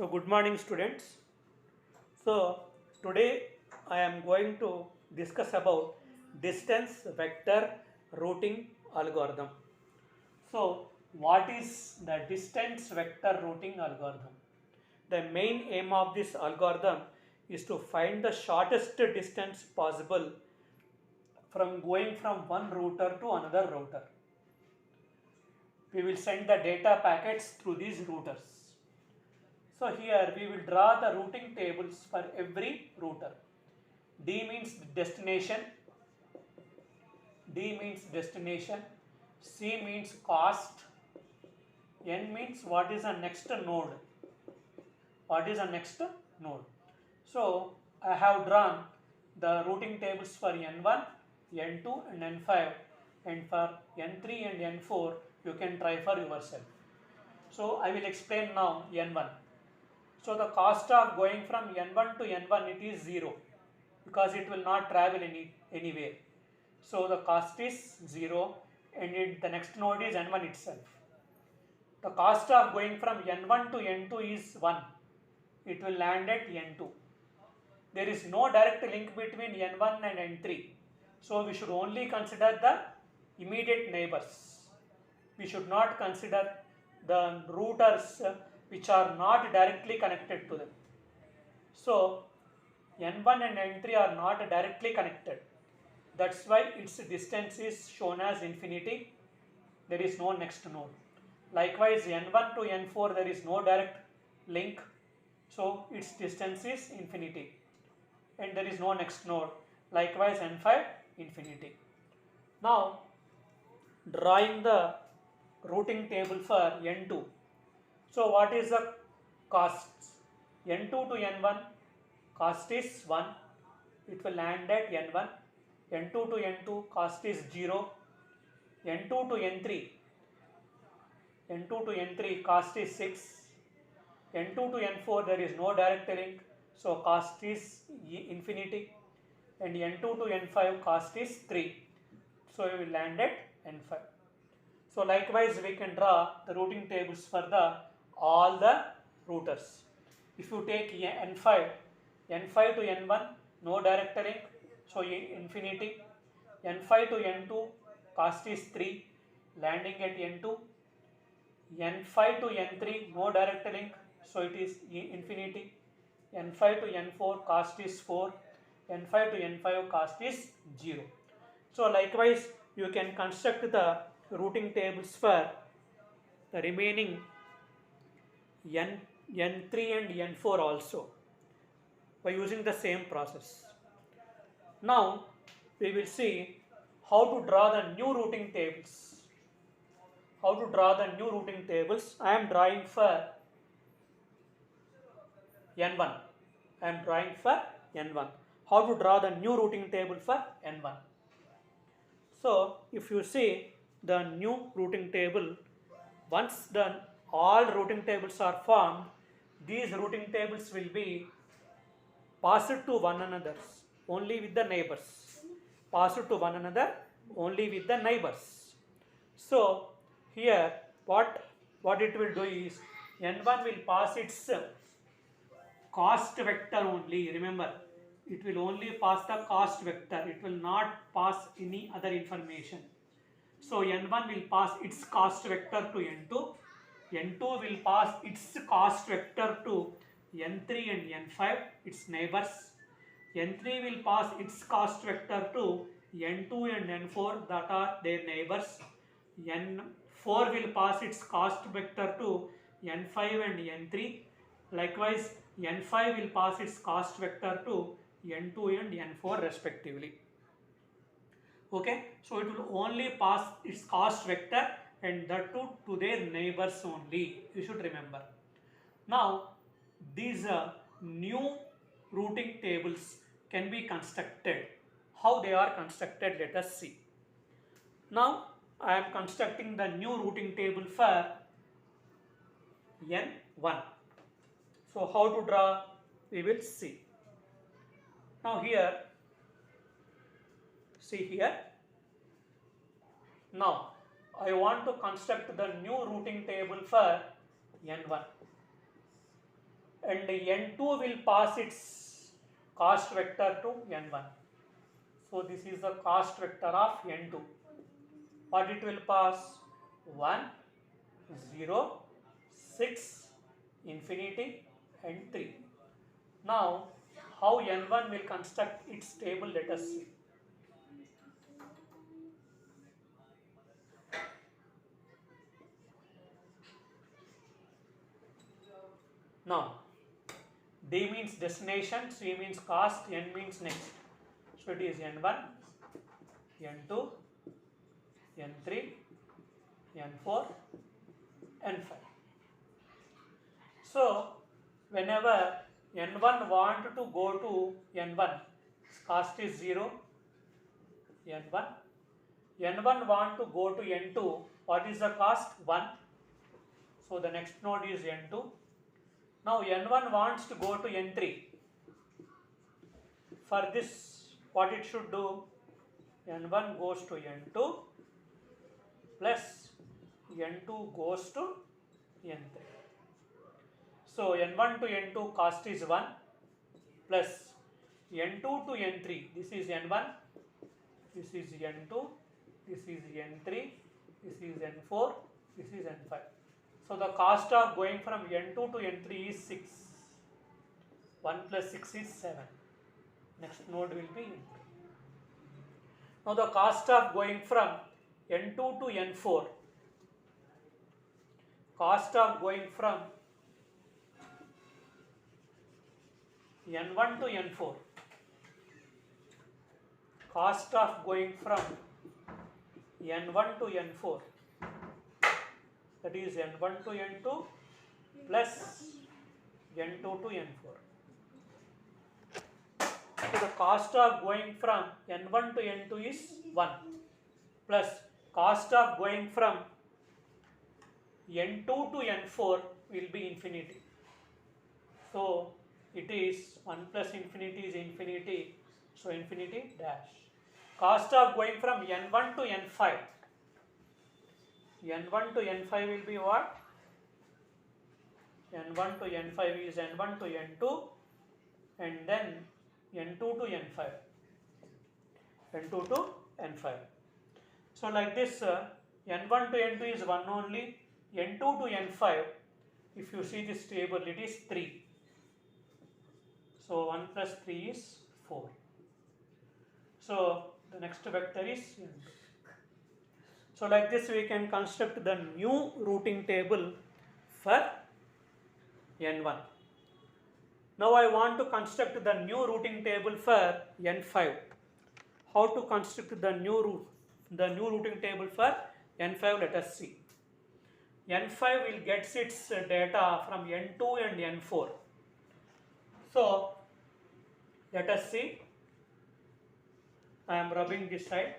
So, good morning, students. So, today I am going to discuss about distance vector routing algorithm. So, what is the distance vector routing algorithm? The main aim of this algorithm is to find the shortest distance possible from going from one router to another router. We will send the data packets through these routers. So here we will draw the routing tables for every router. D means destination, D means destination, C means cost, N means what is the next node. What is the next node? So I have drawn the routing tables for N1, N2 and N5, and for N3 and N4 you can try for yourself. So I will explain now N1. So the cost of going from N1 to N1 it is 0 because it will not travel anywhere. So the cost is 0 and the next node is N1 itself. The cost of going from N1 to N2 is 1. It will land at N2. There is no direct link between N1 and N3. So we should only consider the immediate neighbors. We should not consider the routers which are not directly connected to them. So N1 and N3 are not directly connected. That's why its distance is shown as infinity. There is no next node. Likewise, N1 to N4 there is no direct link. So its distance is infinity. And there is no next node. Likewise, N5 infinity. Now, drawing the routing table for N2. So what is the costs? N2 to N1 cost is 1. It will land at N1. N2 to N2 cost is 0. N2 to N3. N2 to N3 cost is 6. N2 to N4 there is no direct link. So cost is infinity. And N2 to N5 cost is 3. So we will land at N5. So likewise we can draw the routing tables for all the routers. If you take N5 to N1 no direct link, so infinity. N5 to N2 cost is 3, landing at N2. N5 to N3 no direct link, so it is infinity. N5 to N4 cost is 4, N5 to N5 cost is 0. So likewise you can construct the routing tables for the remaining N3 and N4 also by using the same process. Now we will see how to draw the new routing tables. How to draw the new routing tables? I am drawing for N1. I am drawing for N1. How to draw the new routing table for N1? So if you see the new routing table, once all routing tables are formed, these routing tables will be passed to one another only with the neighbors. Passed to one another only with the neighbors. So here what it will do is N1 will pass its cost vector only. Remember, it will only pass the cost vector. It will not pass any other information. So N1 will pass its cost vector to N2. N2 will pass its cost vector to N3 and N5, its neighbors. N3 will pass its cost vector to N2 and N4, that are their neighbors. N4 will pass its cost vector to N5 and N3. Likewise, N5 will pass its cost vector to N2 and N4 respectively. Okay, so it will only pass its cost vector and that to their neighbors only. You should remember. Now, these new routing tables can be constructed. How they are constructed, let us see. Now, I am constructing the new routing table for N1. So, how to draw, we will see. Now, here, see here. Now, I want to construct the new routing table for N1. and n2 will pass its cost vector to n1. So this is the cost vector of n2. What it will pass? 1, 0, 6, infinity and 3. Now how n1 will construct its table, let us see. Now D means destination, C means cost, N means next. So it is N1, N2, N3, N4, N5. So whenever N1 want to go to N1, cost is 0, N1. N1 want to go to N2, what is the cost? 1. So the next node is N2. Now N1 wants to go to N3. For this, what it should do? N1 goes to N2 plus N2 goes to N3. So N1 to N2 cost is 1 plus N2 to N3. This is N1, this is N2, this is N3, this is N4, this is N5. So the cost of going from N2 to N3 is 6. 1 plus 6 is 7. Next node will be N2. Now the cost of going from N2 to N4, cost of going from N1 to N4, cost of going from N1 to N4, that is N1 to N2 plus N2 to N4. So the cost of going from N1 to N2 is 1 plus cost of going from N2 to N4 will be infinity. So it is 1 plus infinity is infinity, so infinity dash. Cost of going from N1 to N5, N1 to N5 will be what? N1 to N5 is N1 to N2 and then N2 to N5, N2 to N5. So like this, N1 to N2 is 1 only, N2 to N5, if you see this table, it is 3. So 1 plus 3 is 4. So the next vector is N2. So like this we can construct the new routing table for N1. Now I want to construct the new routing table for N5. How to construct the new routing table for N5? Let us see. N5 will get its data from N2 and N4. So let us see. I am rubbing this side.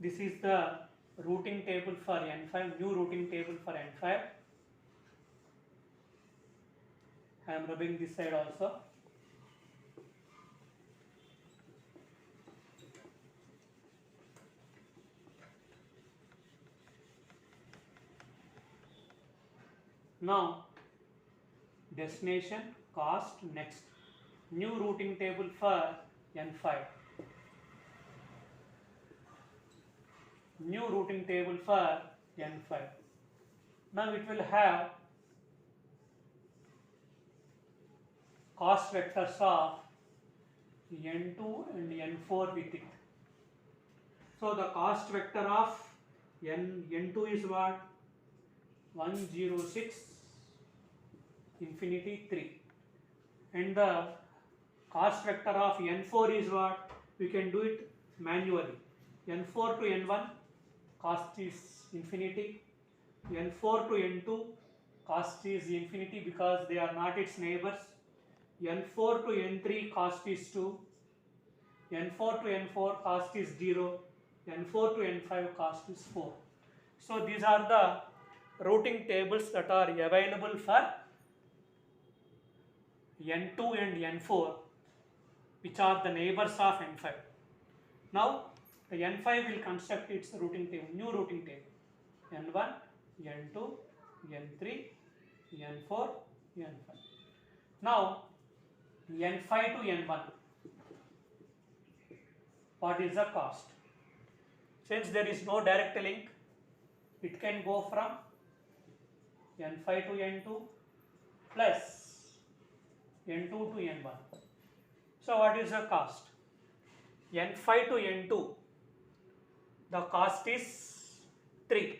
This is the routing table for N5, new routing table for N5. I am rubbing this side also. Now, destination, cost, next. New routing table for N5. New routing table for N5. Now it will have cost vectors of N2 and N4 with it. So the cost vector of N2 is what? 106 infinity 3. And the cost vector of N4 is what? We can do it manually. N4 to N1 cost is infinity. N4 to N2 cost is infinity because they are not its neighbors. N4 to N3 cost is 2. N4 to N4 cost is 0. N4 to N5 cost is 4. So these are the routing tables that are available for N2 and N4. which are the neighbors of n5. Now the n5 will construct its routing table, new routing table, n1, n2, n3, n4, n5. Now n5 to n1, what is the cost? Since there is no direct link, it can go from n5 to n2 plus n2 to n1. So what is the cost? n5 to n2, the cost is 3,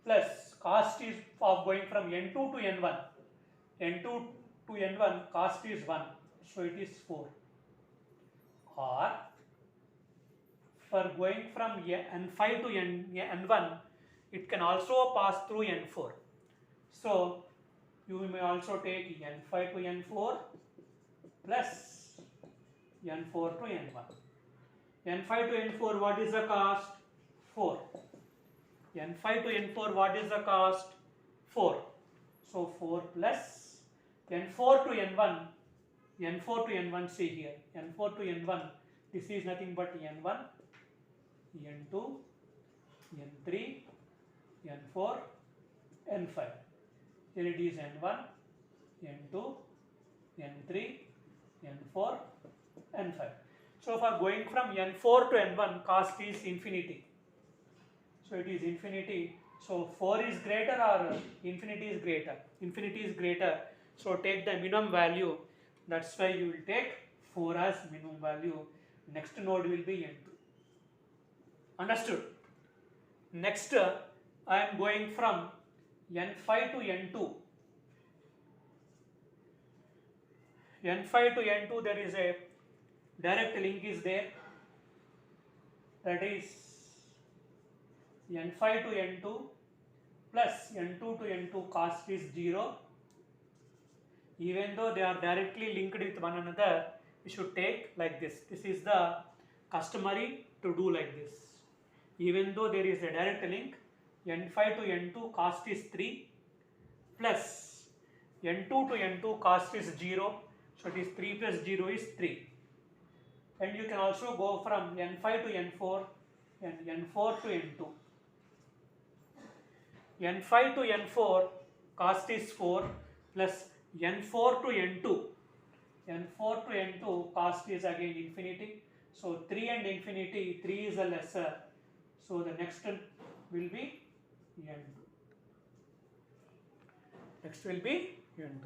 plus cost is of going from n2 to n1. n2 to n1 cost is 1, so it is 4. Or for going from n5 to n1, it can also pass through n4. So you may also take n5 to n4 plus n4 to n1. n5 to n4, what is the cost? 4. n5 to n4, what is the cost? 4. So 4 plus n4 to n1, n4 to n1, see here, n4 to n1, this is nothing but n1, n2, n3, n4, n5. Here it is n1, n2, n3, n4, n5. So for going from n4 to n1, cost is infinity. So it is infinity. So 4 is greater or infinity is greater? Infinity is greater. So take the minimum value. That's why you will take 4 as minimum value. Next node will be n2. Understood? Next, I am going from n5 to n2. n5 to n2, there is a direct link is there. That is n5 to n2 plus n2 to n2 cost is 0. Even though they are directly linked with one another, we should take like this. This is the customary to do like this. Even though there is a direct link, n5 to n2 cost is 3 plus n2 to n2 cost is 0. So it is 3 plus 0 is 3. And you can also go from n5 to n4 and n4 to n2. n5 to n4 cost is 4 plus n4 to n2. n4 to n2 cost is again infinity. So 3 and infinity, 3 is a lesser. So the next will be n2. Next will be n2.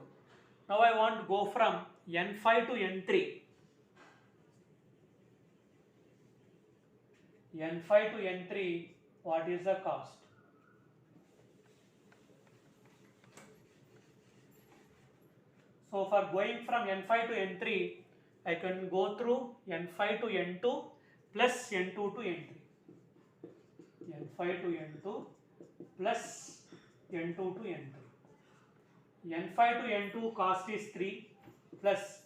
Now I want to go from n5 to n3. n5 to n3, what is the cost? So for going from n5 to n3, I can go through n5 to n2 plus n2 to n3. n5 to n2 plus n2 to n3. n5 to n2 cost is 3 plus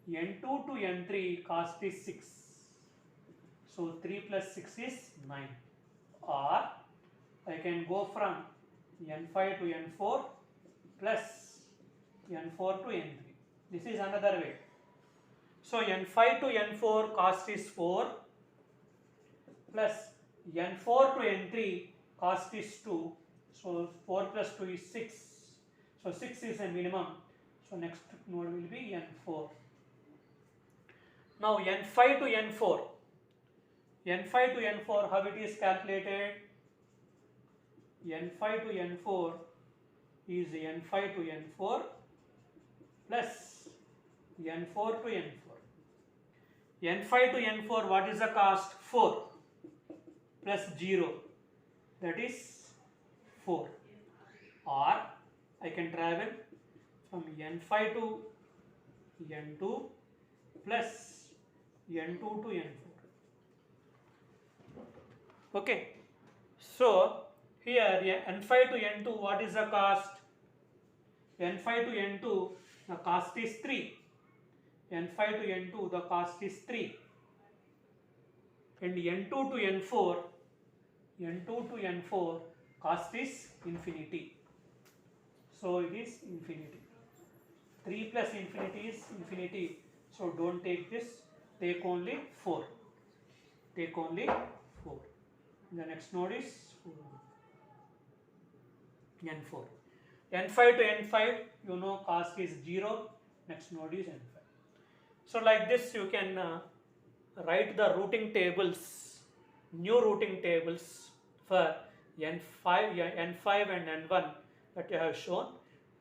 n2 to n3 cost is 6. So 3 plus 6 is 9. Or I can go from n5 to n4 plus n4 to n3. This is another way. So n5 to n4 cost is 4 plus n4 to n3 cost is 2. So 4 plus 2 is 6. So 6 is a minimum. So next node will be n4. Now n5 to n4. n5 to n4, how it is calculated? n5 to n4 is n5 to n4 plus n4 to n4. n5 to n4, what is the cost? 4 plus 0, that is 4. Or I can travel from n5 to n2 plus n2 to n4. Okay, so here n5 to n2, what is the cost? n5 to n2, the cost is 3. n5 to n2, the cost is 3. And n2 to n4, n2 to n4, cost is infinity. So it is infinity. 3 plus infinity is infinity. So don't take this. Take only 4. Take only 4. The next node is n4. n5 to n5, you know cost is 0. Next node is n5. So like this you can write the routing tables, new routing tables for n5 and n1 that you have shown.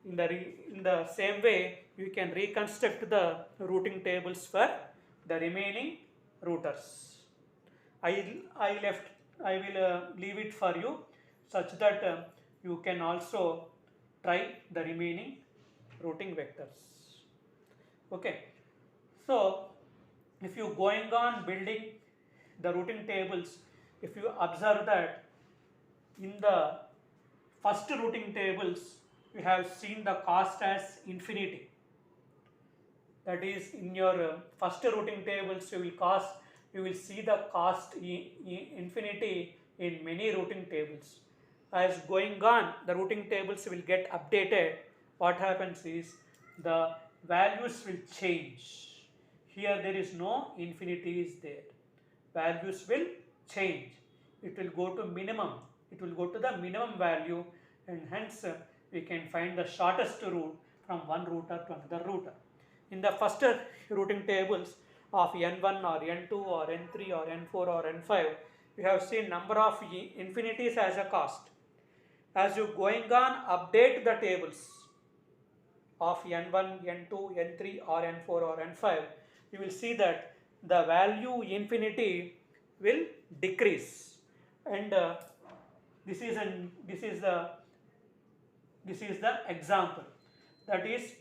In the same way, you can reconstruct the routing tables for the remaining routers. I will leave it for you such that you can also try the remaining routing vectors. Okay. So if you going on building the routing tables, if you observe that in the first routing tables we have seen the cost as infinity. That is, in your first routing tables you will see the cost infinity in many routing tables. As going on, the routing tables will get updated. What happens is the values will change. Here there is no infinity is there. Values will change. It will go to minimum. It will go to the minimum value, and hence we can find the shortest route from one router to another router. In the first routing tables of n1 or n2 or n3 or n4 or n5, we have seen number of infinities as a cost. As you going on update the tables of n1, n2, n3 or n4 or n5, you will see that the value infinity will decrease, and this is the example. That is,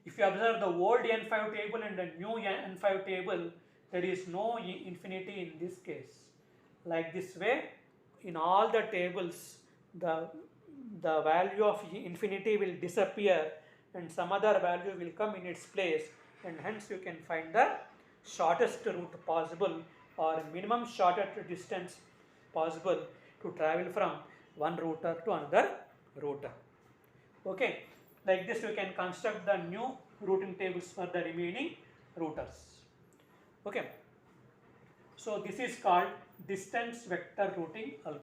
if you observe the old n5 table and the new n5 table, there is no infinity in this case. Like this way, in all the tables, the value of infinity will disappear and some other value will come in its place, and hence you can find the shortest route possible or minimum shortest distance possible to travel from one router to another router. Okay, like this you can construct the new routing tables for the remaining routers. Okay, so this is called distance vector routing algorithm.